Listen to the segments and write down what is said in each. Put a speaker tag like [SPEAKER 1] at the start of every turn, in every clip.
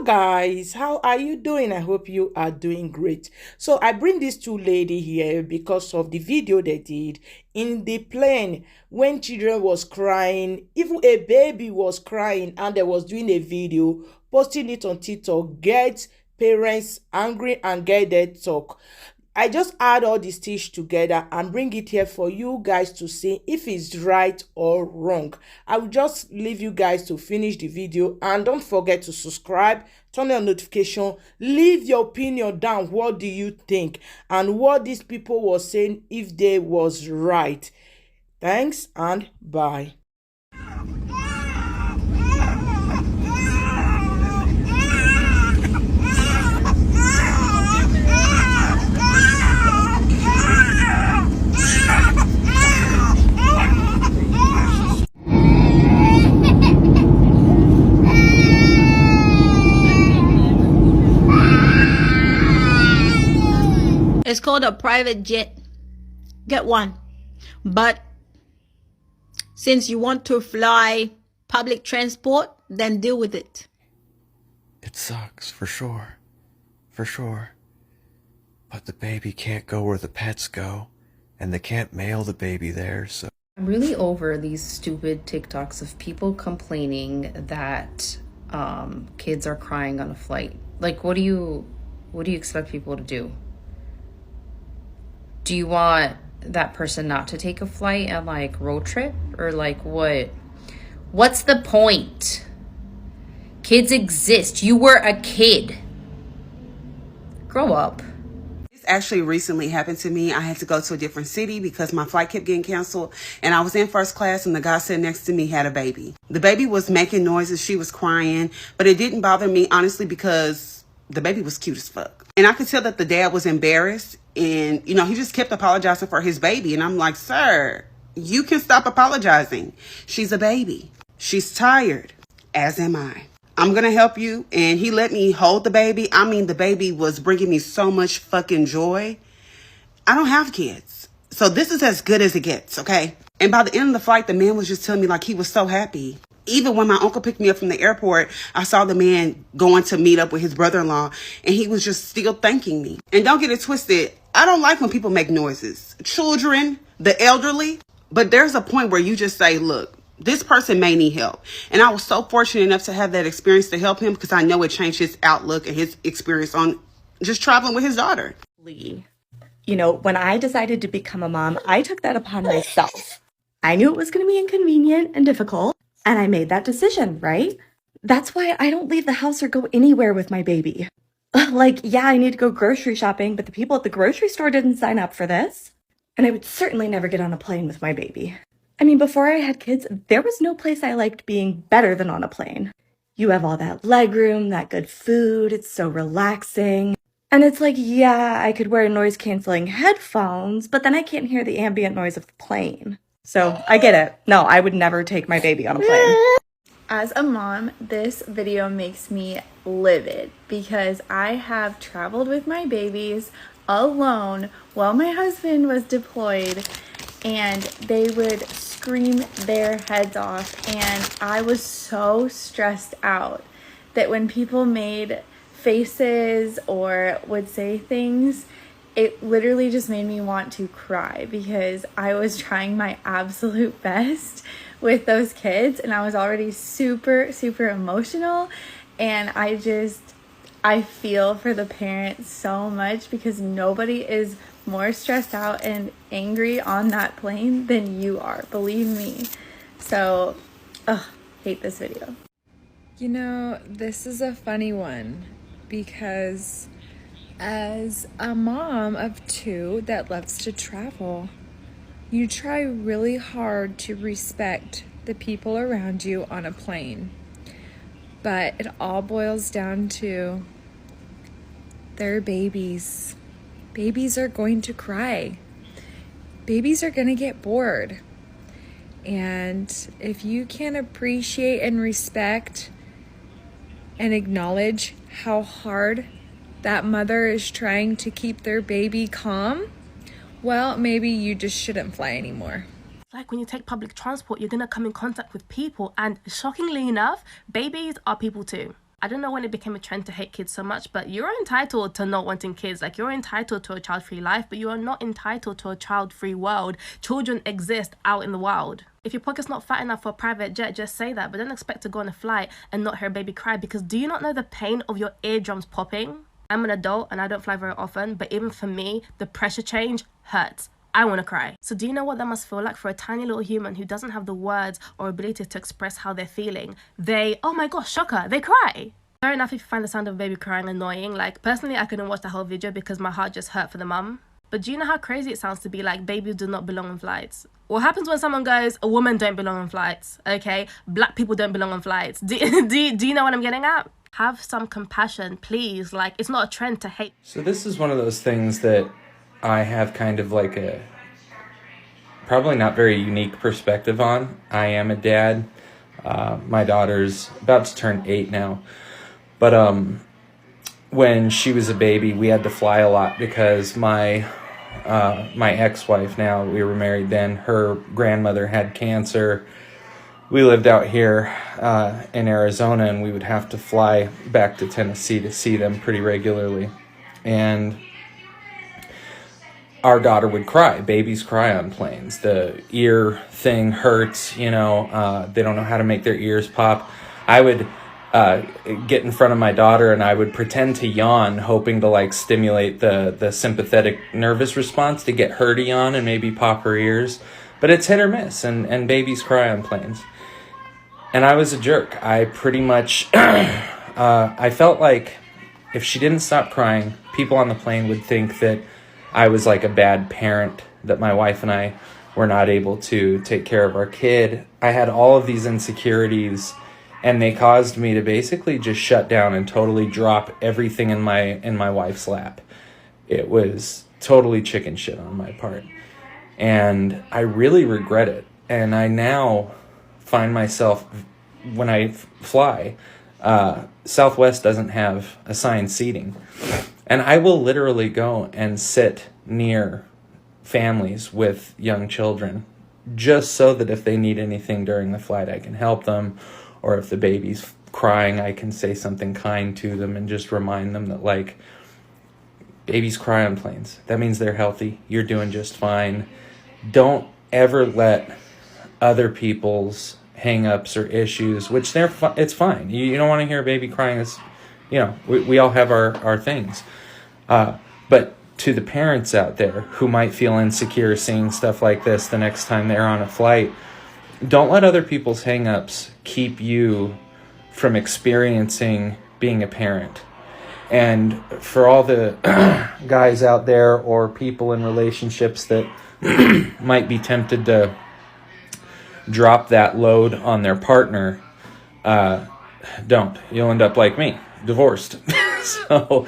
[SPEAKER 1] guys, how are you doing? I hope you are doing great. So I bring these two ladies here because of the video they did in the plane when children was crying, even a baby was crying, and they was doing a video posting it on TikTok. Get parents angry and get their talk. I just add all the stitch together and bring it here for you guys to see if it's right or wrong. I will just leave you guys to finish the video, and don't forget to subscribe, turn on notification, leave your opinion down. What do you think? And what these people were saying, if they was right. Thanks and bye.
[SPEAKER 2] It's called a private jet. Get one. But since you want to fly public transport, then deal with it.
[SPEAKER 3] It sucks, for sure. For sure. But the baby can't go where the pets go, and they can't mail the baby there, so...
[SPEAKER 4] I'm really over these stupid TikToks of people complaining that kids are crying on a flight. Like, what do you expect people to do? Do you want that person not to take a flight and like road trip? Or like what? What's the point? Kids exist. You were a kid. Grow up.
[SPEAKER 5] This actually recently happened to me. I had to go to a different city because my flight kept getting canceled, and I was in first class and the guy sitting next to me had a baby. The baby was making noises, she was crying, but it didn't bother me honestly because the baby was cute as fuck. And I could tell that the dad was embarrassed, and, you know, he just kept apologizing for his baby. And I'm like, sir, you can stop apologizing. She's a baby. She's tired, as am I. I'm going to help you. And he let me hold the baby. I mean, the baby was bringing me so much fucking joy. I don't have kids, so this is as good as it gets, okay? And by the end of the flight, the man was just telling me like he was so happy. Even when my uncle picked me up from the airport, I saw the man going to meet up with his brother-in-law, and he was just still thanking me. And don't get it twisted, I don't like when people make noises. Children, the elderly, but there's a point where you just say, look, this person may need help. And I was so fortunate enough to have that experience to help him because I know it changed his outlook and his experience on just traveling with his daughter.
[SPEAKER 6] You know, when I decided to become a mom, I took that upon myself. I knew it was going to be inconvenient and difficult, and I made that decision, right? That's why I don't leave the house or go anywhere with my baby. Like, yeah, I need to go grocery shopping, but the people at the grocery store didn't sign up for this. And I would certainly never get on a plane with my baby. I mean, before I had kids, there was no place I liked being better than on a plane. You have all that legroom, that good food, it's so relaxing. And it's like, yeah, I could wear noise-canceling headphones, but then I can't hear the ambient noise of the plane. So I get it. No, I would never take my baby on a plane.
[SPEAKER 7] As a mom, this video makes me livid because I have traveled with my babies alone while my husband was deployed, and they would scream their heads off, and I was so stressed out that when people made faces or would say things, it literally just made me want to cry because I was trying my absolute best with those kids, and I was already super emotional. And I feel for the parents so much because nobody is more stressed out and angry on that plane than you are, believe me. So hate this video.
[SPEAKER 8] You know, this is a funny one because as a mom of two that loves to travel, you try really hard to respect the people around you on a plane. But it all boils down to they're babies. Babies are going to cry. Babies are going to get bored. And if you can't appreciate and respect and acknowledge how hard that mother is trying to keep their baby calm, well, maybe you just shouldn't fly anymore.
[SPEAKER 9] Like when you take public transport, you're going to come in contact with people, and shockingly enough, babies are people too. I don't know when it became a trend to hate kids so much, but you're entitled to not wanting kids. Like, you're entitled to a child-free life, but you are not entitled to a child-free world. Children exist out in the wild. If your pocket's not fat enough for a private jet, just say that, but don't expect to go on a flight and not hear a baby cry, because do you not know the pain of your eardrums popping? I'm an adult and I don't fly very often, but even for me, the pressure change hurts. I want to cry. So do you know what that must feel like for a tiny little human who doesn't have the words or ability to express how they're feeling? Oh my gosh, shocker, they cry. Fair enough if you find the sound of a baby crying annoying. Like, personally, I couldn't watch the whole video because my heart just hurt for the mum. But do you know how crazy it sounds to be like, babies do not belong on flights? What happens when someone goes, a woman don't belong on flights, okay? Black people don't belong on flights. Do you know what I'm getting at? Have some compassion, please. Like, it's not a trend to hate.
[SPEAKER 10] So this is one of those things that I have kind of like a probably not very unique perspective on. I am a dad. My daughter's about to turn 8 now. But when she was a baby, we had to fly a lot because my ex-wife, now we were married then, her grandmother had cancer. We lived out here in Arizona, and we would have to fly back to Tennessee to see them pretty regularly. And our daughter would cry. Babies cry on planes. The ear thing hurts, they don't know how to make their ears pop. I would get in front of my daughter and I would pretend to yawn, hoping to stimulate the sympathetic nervous response to get her to yawn and maybe pop her ears. But it's hit or miss, and babies cry on planes. And I was a jerk. I pretty much, I felt like if she didn't stop crying, people on the plane would think that I was like a bad parent, that my wife and I were not able to take care of our kid. I had all of these insecurities, and they caused me to basically just shut down and totally drop everything in my wife's lap. It was totally chicken shit on my part. And I really regret it. And I now find myself, when I fly, Southwest doesn't have assigned seating. And I will literally go and sit near families with young children, just so that if they need anything during the flight, I can help them. Or if the baby's crying, I can say something kind to them and just remind them that, babies cry on planes. That means they're healthy. You're doing just fine. Don't ever let other people's hang-ups or issues, which it's fine. You don't want to hear a baby crying. We all have our things. But to the parents out there who might feel insecure seeing stuff like this the next time they're on a flight, don't let other people's hang-ups keep you from experiencing being a parent. And for all the guys out there or people in relationships that might be tempted to drop that load on their partner, don't. You'll end up like me, divorced. So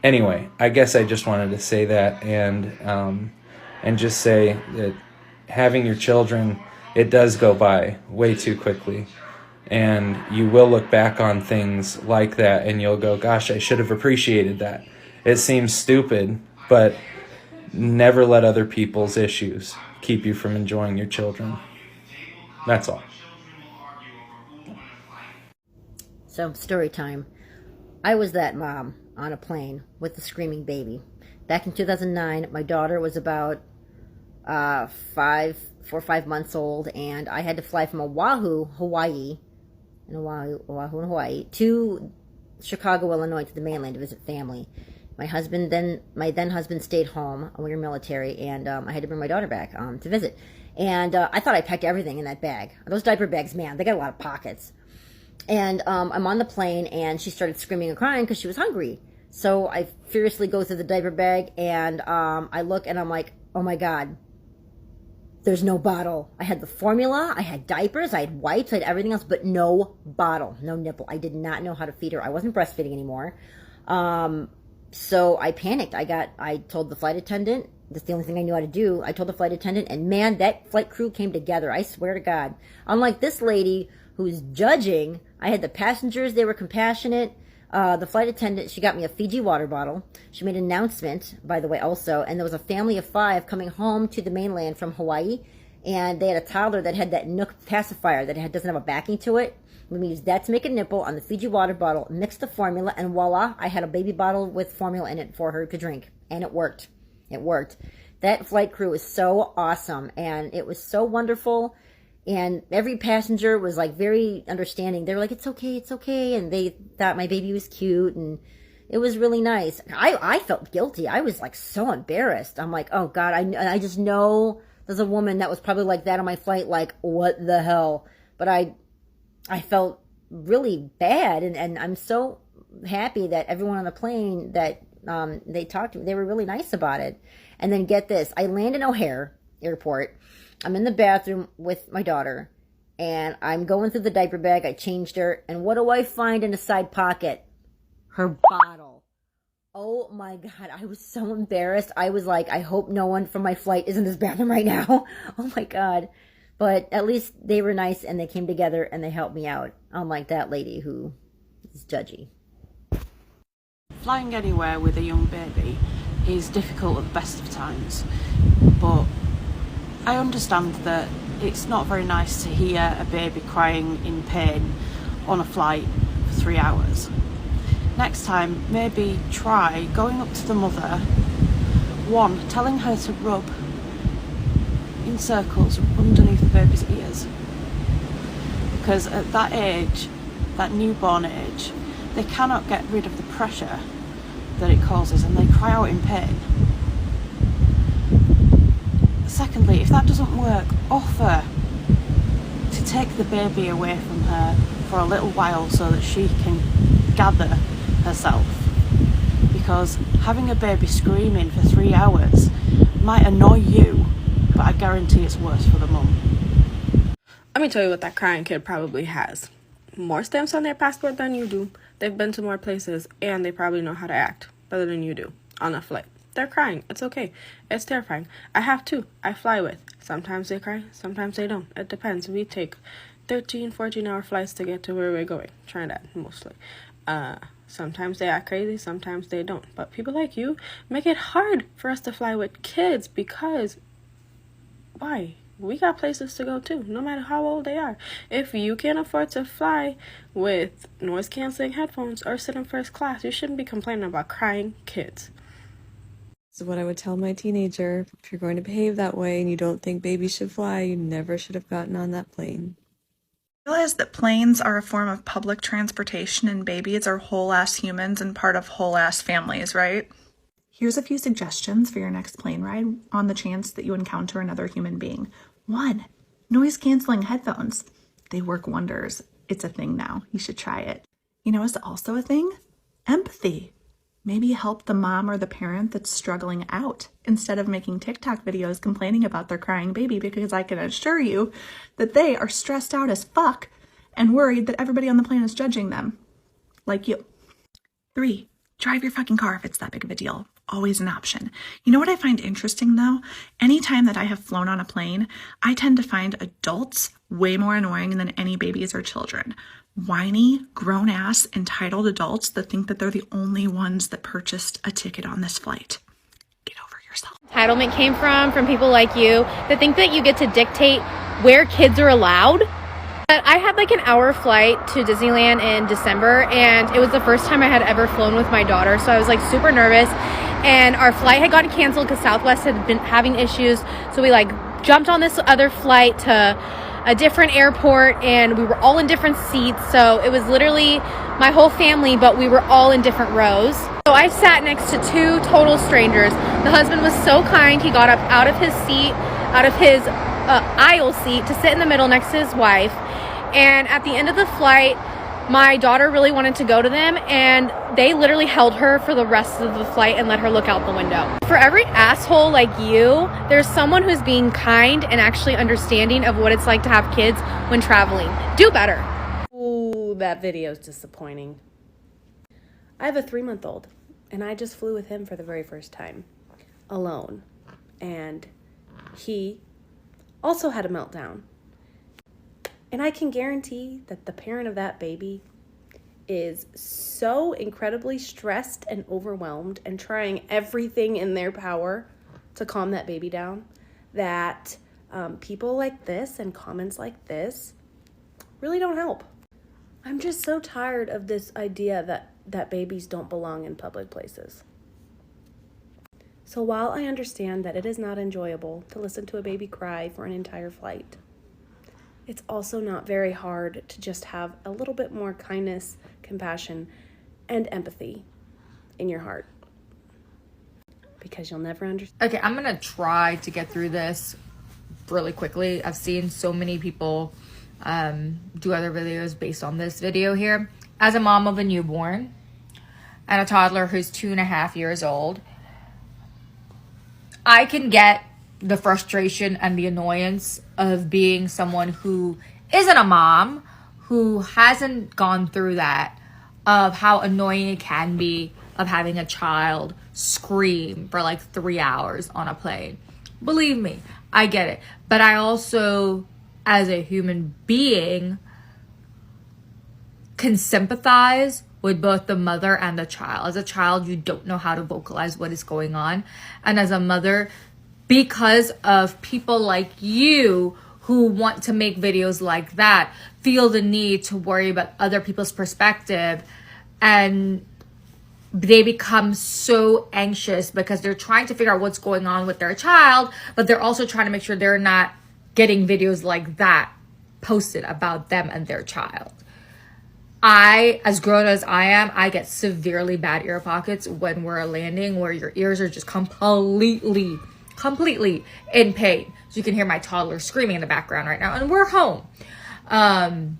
[SPEAKER 10] anyway, I guess I just wanted to say that and just say that having your children, it does go by way too quickly. And you will look back on things like that and you'll go, gosh, I should have appreciated that. It seems stupid, but never let other people's issues keep you from enjoying your children. That's all.
[SPEAKER 11] So, story time. I was that mom on a plane with a screaming baby. Back in 2009, my daughter was about 4 or 5 months old, and I had to fly from Oahu, Hawaii, to Chicago, Illinois, to the mainland to visit family. My then husband stayed home. We were military, and I had to bring my daughter back to visit. And I thought I packed everything in that bag. Those diaper bags, man, they got a lot of pockets. And I'm on the plane, and she started screaming and crying because she was hungry. So I furiously go through the diaper bag, and I look, and I'm like, oh my God, there's no bottle. I had the formula, I had diapers, I had wipes, I had everything else, but no bottle, no nipple. I did not know how to feed her. I wasn't breastfeeding anymore. So I panicked. I told the flight attendant. That's the only thing I knew how to do. I told the flight attendant, and man, that flight crew came together. I swear to God. Unlike this lady who's judging, I had the passengers, they were compassionate. The flight attendant, she got me a Fiji water bottle. She made an announcement, by the way, also, and there was a family of 5 coming home to the mainland from Hawaii, and they had a toddler that had that Nook pacifier that doesn't have a backing to it. We used that to make a nipple on the Fiji water bottle, mixed the formula, and voila, I had a baby bottle with formula in it for her to drink. And it worked. It worked. That flight crew was so awesome, and it was so wonderful. And every passenger was like very understanding. They were like, it's okay. And they thought my baby was cute, and it was really nice. I felt guilty. I was like so embarrassed. I'm like, oh God, I just know there's a woman that was probably like that on my flight, like, what the hell? But I felt really bad, and I'm so happy that everyone on the plane that they talked to, they were really nice about it. And then get this, I land in O'Hare Airport. I'm in the bathroom with my daughter, and I'm going through the diaper bag. I changed her, and what do I find in the side pocket? Her bottle. Oh my God, I was so embarrassed. I was like, I hope no one from my flight is in this bathroom right now. Oh my God. But at least they were nice, and they came together, and they helped me out. Unlike that lady who is judgy.
[SPEAKER 12] Flying anywhere with a young baby is difficult at the best of times, but I understand that it's not very nice to hear a baby crying in pain on a flight for 3 hours. Next time, maybe try going up to the mother, one, telling her to rub in circles underneath the baby's ears, because at that age, that newborn age, they cannot get rid of the pressure that it causes, and they cry out in pain. Secondly, if that doesn't work, offer to take the baby away from her for a little while so that she can gather herself, because having a baby screaming for 3 hours might annoy you, but I guarantee it's worse for the mum.
[SPEAKER 13] Let me tell you what that crying kid probably has. More stamps on their passport than you do. They've been to more places, and they probably know how to act better than you do on a flight. They're crying. It's okay. It's terrifying. I have two. I fly with. Sometimes they cry, sometimes they don't. It depends. We take 13, 14-hour flights to get to where we're going. Trinidad, mostly. Sometimes they act crazy, sometimes they don't. But people like you make it hard for us to fly with kids because, why? We got places to go too, no matter how old they are. If you can't afford to fly with noise-canceling headphones or sit in first class, you shouldn't be complaining about crying kids.
[SPEAKER 14] So what I would tell my teenager, if you're going to behave that way and you don't think babies should fly, you never should have gotten on that plane.
[SPEAKER 15] Realize that planes are a form of public transportation and babies are whole-ass humans and part of whole-ass families, right? Here's a few suggestions for your next plane ride on the chance that you encounter another human being. 1. Noise-canceling headphones. They work wonders. It's a thing now. You should try it. You know what's also a thing? Empathy. Maybe help the mom or the parent that's struggling out instead of making TikTok videos complaining about their crying baby, because I can assure you that they are stressed out as fuck and worried that everybody on the plane is judging them. Like you. 3. Drive your fucking car if it's that big of a deal. Always an option. You know what I find interesting though? Anytime that I have flown on a plane, I tend to find adults way more annoying than any babies or children. Whiny, grown-ass, entitled adults that think that they're the only ones that purchased a ticket on this flight. Get over yourself.
[SPEAKER 16] Entitlement came from people like you that think that you get to dictate where kids are allowed. I had like an hour flight to Disneyland in December, and it was the first time I had ever flown with my daughter, so I was like super nervous, and our flight had gotten canceled because Southwest had been having issues, so we like jumped on this other flight to a different airport, and we were all in different seats, so it was literally my whole family, but we were all in different rows. So I sat next to two total strangers. The husband was so kind, he got up out of his seat, out of his aisle seat to sit in the middle next to his wife. And at the end of the flight, my daughter really wanted to go to them, and they literally held her for the rest of the flight and let her look out the window. For every asshole like you, there's someone who's being kind and actually understanding of what it's like to have kids when traveling. Do better.
[SPEAKER 17] Ooh, that video's disappointing. I have a 3-month-old, and I just flew with him for the very first time, alone. And he also had a meltdown. And I can guarantee that the parent of that baby is so incredibly stressed and overwhelmed and trying everything in their power to calm that baby down that people like this and comments like this really don't help. I'm just so tired of this idea that babies don't belong in public places. So while I understand that it is not enjoyable to listen to a baby cry for an entire flight, it's also not very hard to just have a little bit more kindness, compassion, and empathy in your heart. Because you'll never understand.
[SPEAKER 18] Okay, I'm gonna try to get through this really quickly. I've seen so many people do other videos based on this video here. As a mom of a newborn and a toddler who's 2.5 years old, I can get the frustration and the annoyance of being someone who isn't a mom, who hasn't gone through that, of how annoying it can be of having a child scream for like 3 hours on a plane. Believe me, I get it. But I also, as a human being, can sympathize with both the mother and the child. As a child, you don't know how to vocalize what is going on. And as a mother, because of people like you who want to make videos like that, feel the need to worry about other people's perspective, and they become so anxious because they're trying to figure out what's going on with their child, but they're also trying to make sure they're not getting videos like that posted about them and their child. As grown as I am, I get severely bad ear pockets when we're landing, where your ears are just completely in pain. So you can hear my toddler screaming in the background right now, and we're home. And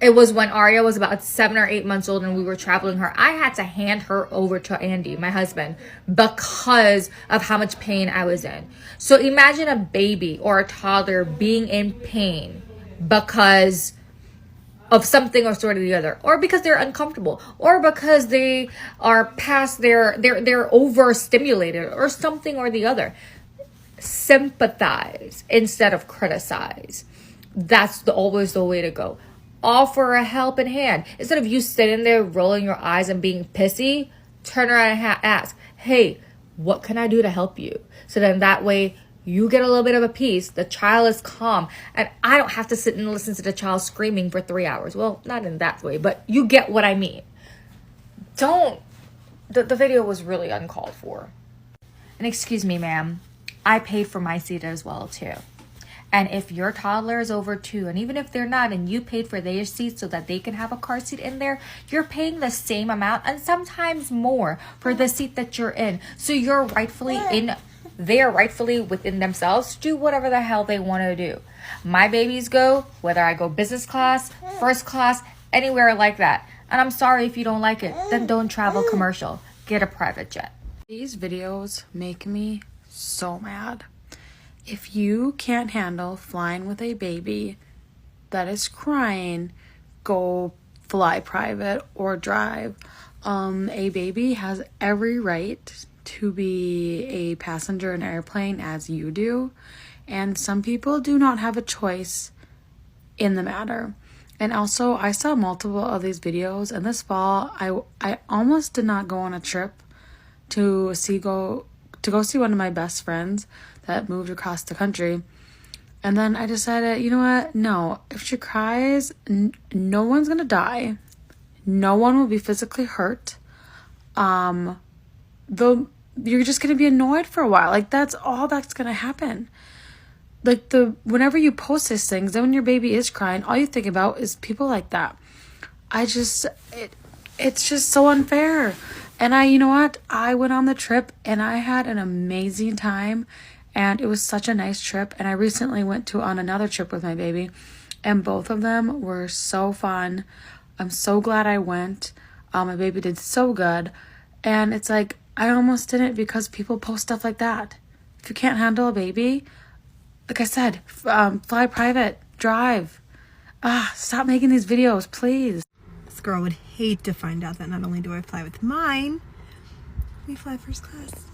[SPEAKER 18] it was when Aria was about 7 or 8 months old and we were traveling her. I had to hand her over to Andy, my husband, because of how much pain I was in. So imagine a baby or a toddler being in pain because of something or sort of the other, or because they're uncomfortable, or because they are past they're overstimulated, or something or the other. Sympathize instead of criticize. That's always the way to go. Offer a helping hand. Instead of you sitting there rolling your eyes and being pissy, turn around and ask, hey, what can I do to help you? So then that way you get a little bit of a peace, the child is calm, and I don't have to sit and listen to the child screaming for 3 hours. Well, not in that way, but you get what I mean. The video was really uncalled for. And excuse me, ma'am, I paid for my seat as well too. And if your toddler is over 2, and even if they're not, and you paid for their seat so that they can have a car seat in there, you're paying the same amount and sometimes more for the seat that you're in. So you're rightfully they're rightfully within themselves to do whatever the hell they want to do. My babies go, whether I go business class, first class, anywhere like that. And I'm sorry if you don't like it, then don't travel commercial. Get a private jet.
[SPEAKER 12] These videos make me so mad. If you can't handle flying with a baby that is crying, go fly private or drive. A baby has every right to be a passenger in an airplane as you do, and some people do not have a choice in the matter. And also, I saw multiple of these videos, and this fall I almost did not go on a trip to go see one of my best friends that moved across the country. And then I decided, you know what? No, if she cries, no one's gonna die. No one will be physically hurt. Though you're just gonna be annoyed for a while. Like, that's all that's gonna happen. Like, whenever you post these things, then when your baby is crying, all you think about is people like that. It's just so unfair. And you know what? I went on the trip and I had an amazing time, and it was such a nice trip. And I recently went on another trip with my baby, and both of them were so fun. I'm so glad I went. My baby did so good. And it's like, I almost didn't because people post stuff like that. If you can't handle a baby, like I said, fly private, drive. Stop making these videos, please.
[SPEAKER 19] This girl would hate to find out that not only do I fly with mine, we fly first class.